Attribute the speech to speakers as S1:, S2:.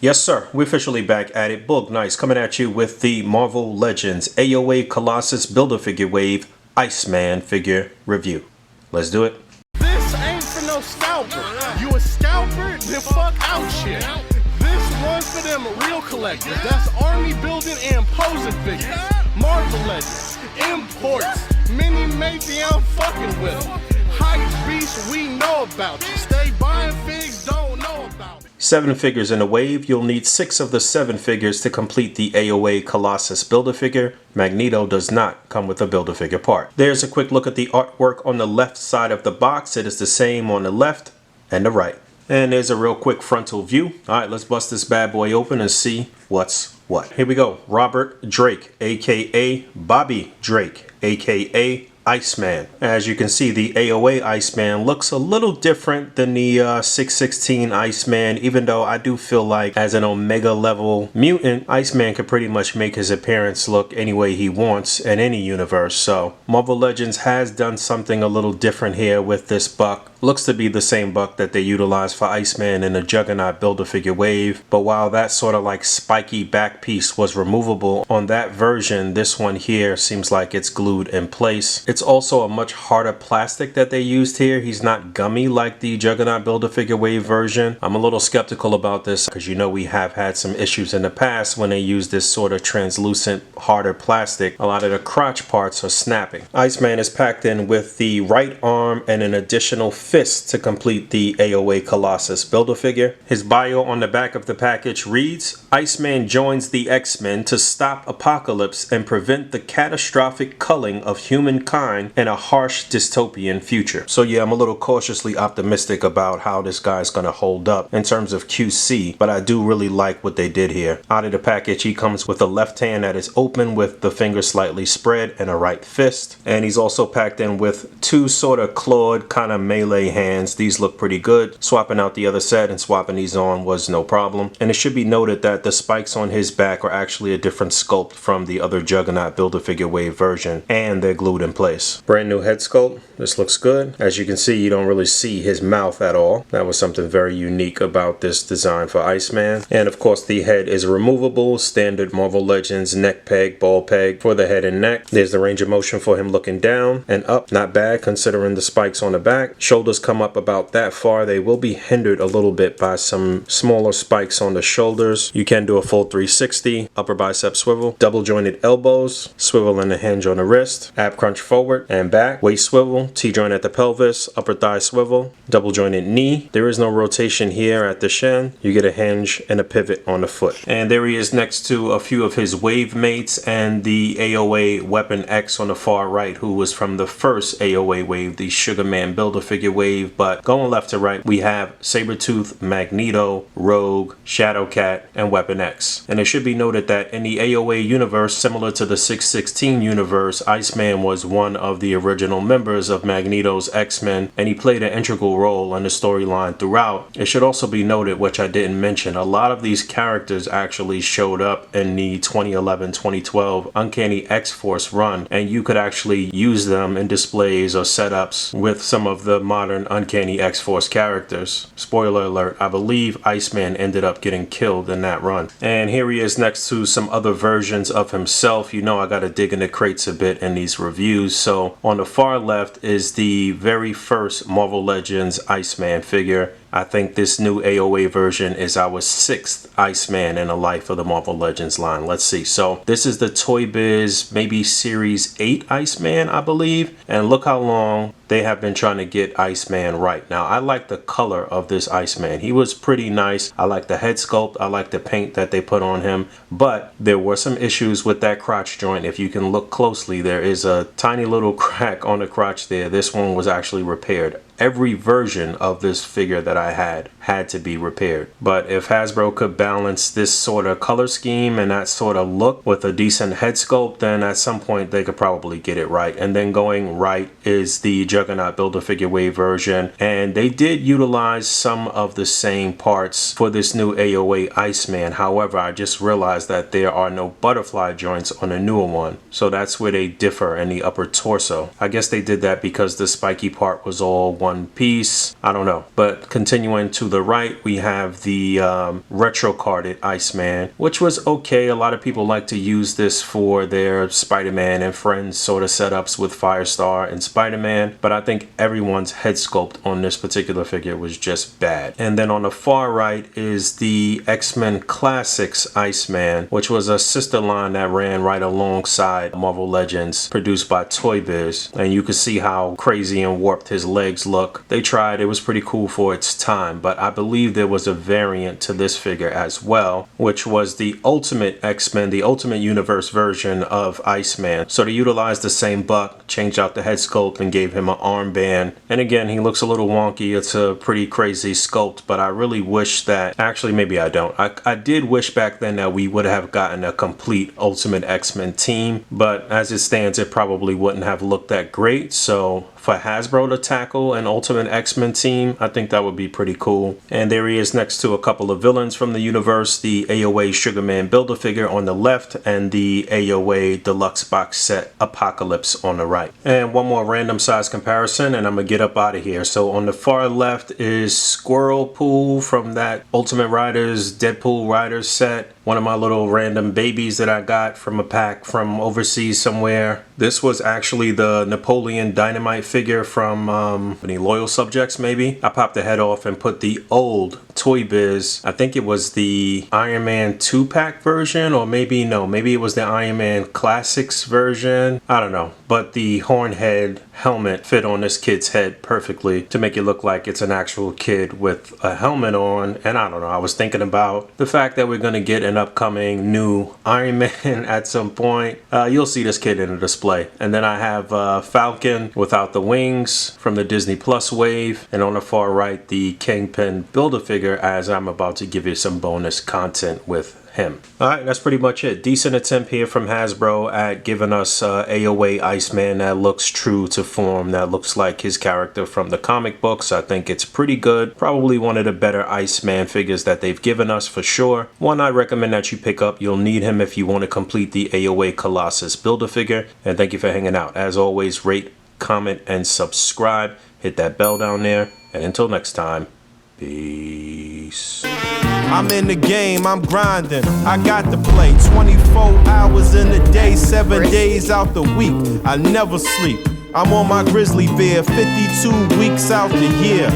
S1: Yes, sir. We're officially back at it. Boog, nice, coming at you with the Marvel Legends AOA Colossus Build-A-Figure Wave Iceman figure review. Let's do it.
S2: This ain't for no scalper. You a scalper? Then fuck out shit. This one's for them real collectors. That's army building and posing figures. Marvel Legends, imports, mini matey I'm fucking with them. Hype beast we know about you. Stay buying figs, don't know about it.
S1: 7 figures in a wave. You'll need 6 of the 7 figures to complete the AOA Colossus Build-A-Figure. Magneto does not come with a Build-A-Figure part. There's a quick look at the artwork on the left side of the box. It is the same on the left and the right. And there's a real quick frontal view. Alright, let's bust this bad boy open and see what's what. Here we go. Robert Drake, aka Bobby Drake, aka Iceman. As you can see, the AOA Iceman looks a little different than the 616 Iceman, even though I do feel like as an Omega level mutant, Iceman could pretty much make his appearance look any way he wants in any universe. So Marvel Legends has done something a little different here with this buck. Looks to be the same buck that they utilized for Iceman in the Juggernaut Build-A-Figure wave, but while that sort of like spiky back piece was removable on that version, this one here seems like it's glued in place. It's also a much harder plastic that they used here. He's not gummy like the Juggernaut Build-A-Figure wave version. I'm a little skeptical about this because you know we have had some issues in the past when they use this sort of translucent harder plastic. A lot of the crotch parts are snapping. Iceman is packed in with the right arm and an additional fist to complete the AOA Colossus Build-A-Figure. His bio on the back of the package reads, Iceman joins the X-Men to stop Apocalypse and prevent the catastrophic culling of humankind in a harsh dystopian future. So yeah, I'm a little cautiously optimistic about how this guy's gonna hold up in terms of QC, but I do really like what they did here. Out of the package, he comes with a left hand that is open with the finger slightly spread and a right fist. And he's also packed in with 2 sort of clawed kind of melee hands. These look pretty good. Swapping out the other set and swapping these on was no problem. And it should be noted that the spikes on his back are actually a different sculpt from the other Juggernaut Build-A-Figure wave version, and they're glued in place. Brand new head sculpt. This looks good. As you can see, you don't really see his mouth at all. That was something very unique about this design for Iceman. And of course, the head is removable. Standard Marvel Legends neck peg, ball peg for the head and neck. There's the range of motion for him looking down and up. Not bad considering the spikes on the back. Shoulders come up about that far. They will be hindered a little bit by some smaller spikes on the shoulders. You can do a full 360, upper bicep swivel, double jointed elbows, swivel and a hinge on the wrist, ab crunch forward and back, waist swivel, T-joint at the pelvis, upper thigh swivel, double jointed knee. There is no rotation here at the shin. You get a hinge and a pivot on the foot. And there he is next to a few of his wave mates and the AOA Weapon X on the far right, who was from the first AOA wave, the Sugarman Build-A-Figure wave. But going left to right, we have Sabretooth, Magneto, Rogue, Shadowcat, and Weapon X. And it should be noted that in the AOA universe, similar to the 616 universe, Iceman was one of the original members of Magneto's X-Men, and he played an integral role in the storyline throughout. It should also be noted, which I didn't mention, a lot of these characters actually showed up in the 2011-2012 Uncanny X-Force run, and you could actually use them in displays or setups with some of the modern Uncanny X-Force characters. Spoiler alert, I believe Iceman ended up getting killed in that run. And here he is next to some other versions of himself. You know I gotta dig in the crates a bit in these reviews. So on the far left is the very first Marvel Legends Iceman figure. I think this new AOA version is our 6th Iceman in the life of the Marvel Legends line. Let's see. So this is the Toy Biz, maybe Series 8 Iceman, I believe. And look how long they have been trying to get Iceman right. Now, I like the color of this Iceman. He was pretty nice. I like the head sculpt. I like the paint that they put on him. But there were some issues with that crotch joint. If you can look closely, there is a tiny little crack on the crotch there. This one was actually repaired. Every version of this figure that I had to be repaired. But if Hasbro could balance this sort of color scheme and that sort of look with a decent head sculpt, then at some point they could probably get it right. And then going right is the Juggernaut Build-A-Figure wave version, and they did utilize some of the same parts for this new AOA Iceman. However, I just realized that there are no butterfly joints on the newer one, so that's where they differ in the upper torso. I guess they did that because the spiky part was all one piece. I don't know. But continuing to the right, we have the retro carded Iceman, which was okay. A lot of people like to use this for their Spider-Man and Friends sort of setups with Firestar and Spider-Man, but I think everyone's head sculpt on this particular figure was just bad. And then on the far right is the X-Men Classics Iceman, which was a sister line that ran right alongside Marvel Legends, produced by Toy Biz, and you could see how crazy and warped his legs look. They tried, it was pretty cool for its time, but I believe there was a variant to this figure as well, which was the Ultimate X-Men, the Ultimate Universe version of Iceman. So they utilized the same buck, changed out the head sculpt and gave him an armband, and again, he looks a little wonky. It's a pretty crazy sculpt, but I really wish that, actually maybe I don't, I did wish back then that we would have gotten a complete Ultimate X-Men team, but as it stands, it probably wouldn't have looked that great. So for Hasbro to tackle an Ultimate X-Men team, I think that would be pretty cool. And there he is next to a couple of villains from the universe, the AOA Sugarman Build-A-Figure on the left and the AOA Deluxe Box Set Apocalypse on the right. And one more random size comparison and I'm gonna get up out of here. So on the far left is Squirrel Pool from that Ultimate Riders Deadpool Riders set. One of my little random babies that I got from a pack from overseas somewhere. This was actually the Napoleon Dynamite figure from any Loyal Subjects maybe. I popped the head off and put the old Toy Biz, I think it was the Iron Man 2-pack version, or maybe no, maybe it was the Iron Man Classics version. I don't know, but the horn head helmet fit on this kid's head perfectly to make it look like it's an actual kid with a helmet on. And I don't know, I was thinking about the fact that we're going to get an upcoming new Iron Man at some point. You'll see this kid in a display. And then I have Falcon without the wings from the Disney Plus wave, and on the far right the Kingpin Build-A-Figure, as I'm about to give you some bonus content with him. Alright, that's pretty much it. Decent attempt here from Hasbro at giving us AOA Iceman that looks true to form, that looks like his character from the comic books. I think it's pretty good. Probably one of the better Iceman figures that they've given us for sure. One I recommend that you pick up. You'll need him if you want to complete the AOA Colossus Build-A-Figure. And thank you for hanging out. As always, rate, comment, and subscribe. Hit that bell down there. And until next time, peace.
S3: I'm in the game, I'm grinding, I got to play 24 hours in a day, 7 days out the week, I never sleep. I'm on my grizzly bear, 52 weeks out the year.